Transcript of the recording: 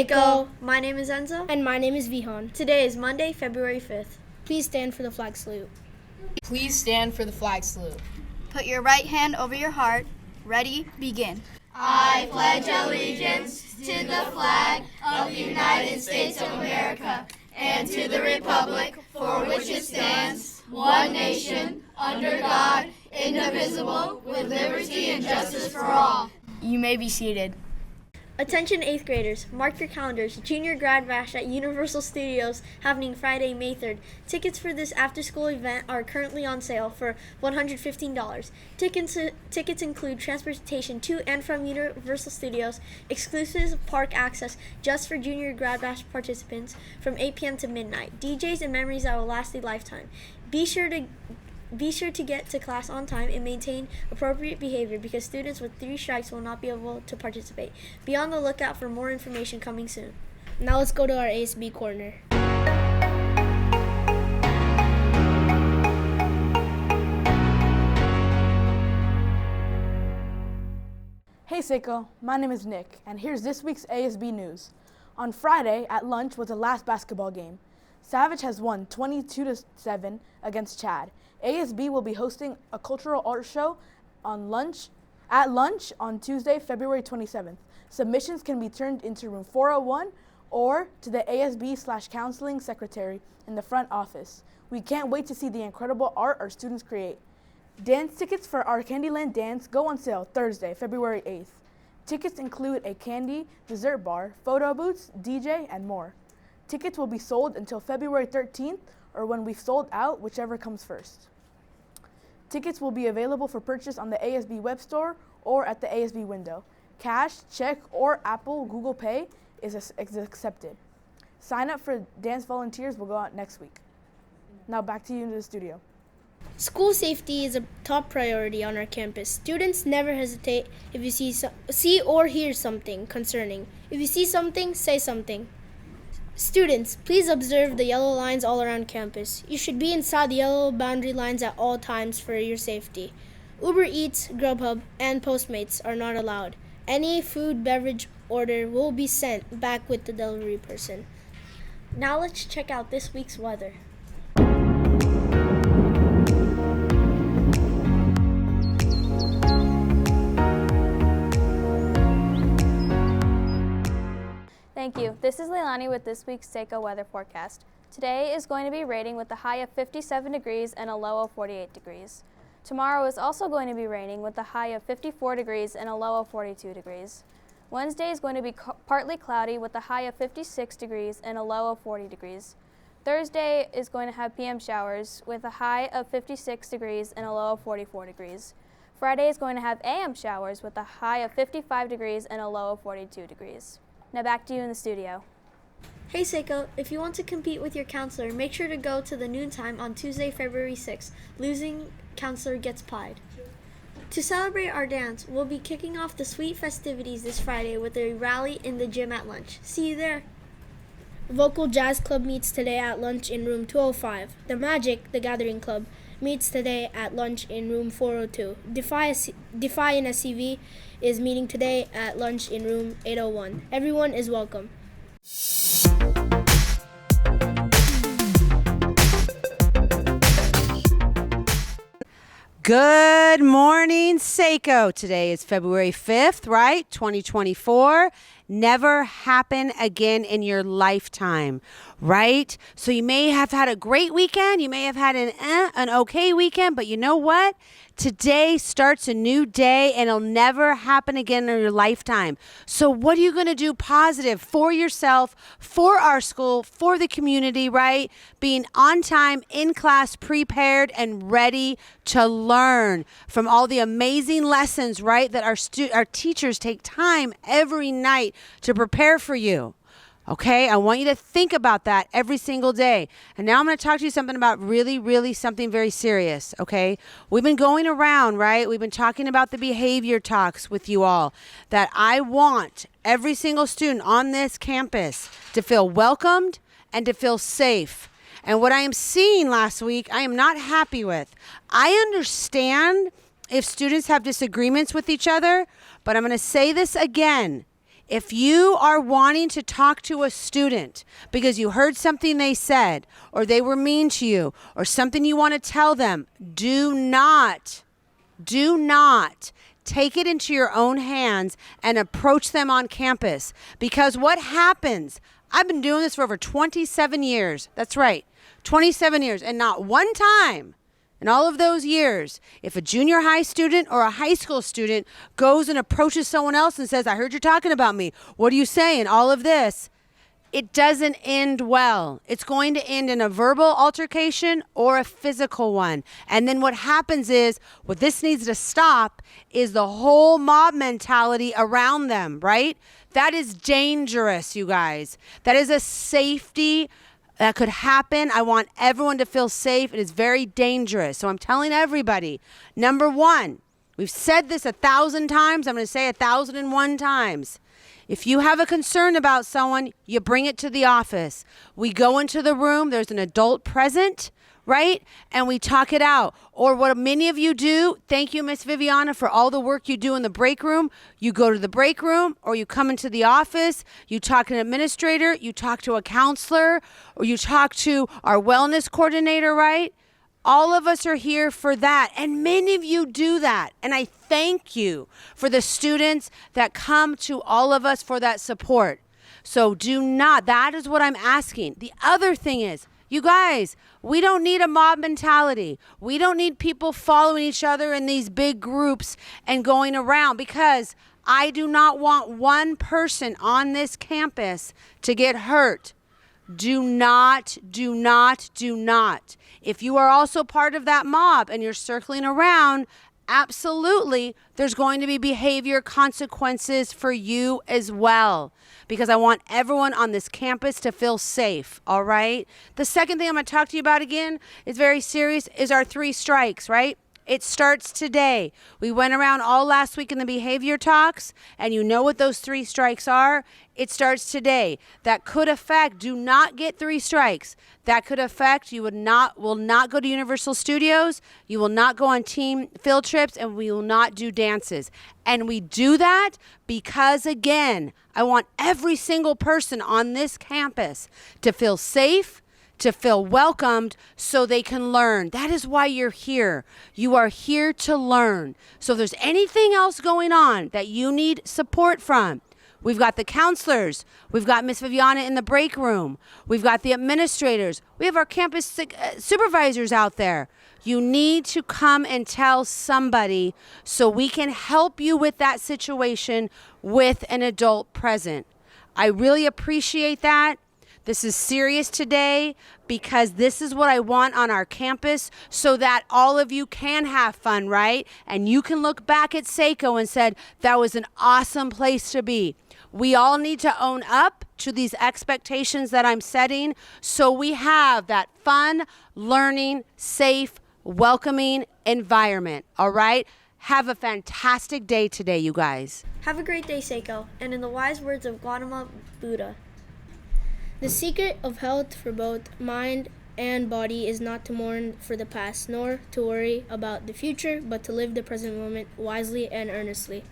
Seco. My name is Enzo. And my name is Vihan. Today is Monday, February 5th. Please stand for the flag salute. Please stand for the flag salute. Put your right hand over your heart. Ready, begin. I pledge allegiance to the flag of the United States of America and to the republic for which it stands, one nation, under God, indivisible, with liberty and justice for all. You may be seated. Attention 8th graders, mark your calendars. Junior Grad Bash at Universal Studios happening Friday, May 3rd. Tickets for this after-school event are currently on sale for $115. Tickets include transportation to and from Universal Studios, exclusive park access just for Junior Grad Bash participants from 8 p.m. to midnight, DJs and memories that will last a lifetime. Be sure to get to class on time and maintain appropriate behavior because students with 3 strikes will not be able to participate. Be on the lookout for more information coming soon. Now let's go to our ASB corner. Hey Seco, my name is Nick, and here's this week's ASB news. On Friday at lunch was the last basketball game. Savage has won 22-7 against Chad. ASB will be hosting a cultural art show at lunch on Tuesday, February 27th. Submissions can be turned into room 401 or to the ASB/counseling secretary in the front office. We can't wait to see the incredible art our students create. Dance tickets for our Candyland dance go on sale Thursday, February 8th. Tickets include a candy, dessert bar, photo booths, DJ, and more. Tickets will be sold until February 13th or when we've sold out, whichever comes first. Tickets will be available for purchase on the ASB web store or at the ASB window. Cash, check, or Apple Google Pay is accepted. Sign up for dance volunteers will go out next week. Now back to you in the studio. School safety is a top priority on our campus. Students never hesitate if you see or hear something concerning. If you see something, say something. Students, please observe the yellow lines all around campus. You should be inside the yellow boundary lines at all times for your safety. Uber Eats, Grubhub, and Postmates are not allowed. Any food, beverage order will be sent back with the delivery person. Now let's check out this week's weather. Thank you. This is Leilani with this week's Seco weather forecast. Today is going to be raining with a high of 57 degrees and a low of 48 degrees. Tomorrow is also going to be raining with a high of 54 degrees and a low of 42 degrees. Wednesday is going to be partly cloudy with a high of 56 degrees and a low of 40 degrees. Thursday is going to have PM showers with a high of 56 degrees and a low of 44 degrees. Friday is going to have AM showers with a high of 55 degrees and a low of 42 degrees. Now back to you in the studio. Hey Seiko, if you want to compete with your counselor, make sure to go to the noontime on Tuesday, February 6th. Losing counselor gets pied. To celebrate our dance, we'll be kicking off the sweet festivities this Friday with a rally in the gym at lunch. See you there. Vocal Jazz Club meets today at lunch in room 205. The Magic, the Gathering Club, meets today at lunch in room 402. Defy and SCV is meeting today at lunch in room 801. Everyone is welcome. Good morning, Seco. Today is February 5th, right? 2024. Never happen again in your lifetime, right? So you may have had a great weekend. You may have had an okay weekend, but you know what? Today starts a new day and it'll never happen again in your lifetime. So what are you going to do positive for yourself, for our school, for the community, right? Being on time, in class, prepared, and ready to learn from all the amazing lessons, right? That our teachers take time every night to prepare for you. Okay, I want you to think about that every single day. And now I'm going to talk to you something about really something very serious, okay? We've been going around, right? We've been talking about the behavior talks with you all, that I want every single student on this campus to feel welcomed and to feel safe. And what I am seeing last week, I am not happy with. I understand if students have disagreements with each other, but I'm going to say this again. If you are wanting to talk to a student because you heard something they said, or they were mean to you, or something you want to tell them, do not take it into your own hands and approach them on campus. Because what happens, I've been doing this for over 27 years. That's right, 27 years. And not one time in all of those years, if a junior high student or a high school student goes and approaches someone else and says, I heard you're talking about me. What are you saying? All of this. It doesn't end well. It's going to end in a verbal altercation or a physical one. And then what happens is, what this needs to stop is the whole mob mentality around them, right? That is dangerous, you guys. That is a safety that could happen. I want everyone to feel safe. It is very dangerous. So I'm telling everybody, number one, we've said this 1,000 times. I'm going to say 1,001 times. If you have a concern about someone, you bring it to the office. We go into the room, there's an adult present, right? And we talk it out. Or what many of you do, thank you, Miss Viviana, for all the work you do in the break room. You go to the break room, or you come into the office, you talk to an administrator, you talk to a counselor, or you talk to our wellness coordinator, right? All of us are here for that. And many of you do that. And I thank you for the students that come to all of us for that support. So do not, that is what I'm asking. The other thing is, you guys, we don't need a mob mentality. We don't need people following each other in these big groups and going around, because I do not want one person on this campus to get hurt. Do not. If you are also part of that mob and you're circling around, absolutely, there's going to be behavior consequences for you as well, because I want everyone on this campus to feel safe, all right? The second thing I'm going to talk to you about again is very serious, is our 3 strikes, right? It starts today. We went around all last week in the behavior talks, and you know what those 3 strikes are. It starts today. That could affect, do not get 3 strikes. That could affect, you will not go to Universal Studios, you will not go on team field trips, and we will not do dances. And we do that because, again, I want every single person on this campus to feel safe, to feel welcomed, so they can learn. That is why you're here. You are here to learn. So if there's anything else going on that you need support from, we've got the counselors. We've got Miss Viviana in the break room. We've got the administrators. We have our campus supervisors out there. You need to come and tell somebody so we can help you with that situation with an adult present. I really appreciate that. This is serious today, because this is what I want on our campus, so that all of you can have fun, right? And you can look back at Seco and said, that was an awesome place to be. We all need to own up to these expectations that I'm setting, so we have that fun, learning, safe, welcoming environment, all right? Have a fantastic day today, you guys. Have a great day, Seco. And in the wise words of Gautama Buddha, The secret of health for both mind and body is not to mourn for the past, nor to worry about the future, but to live the present moment wisely and earnestly.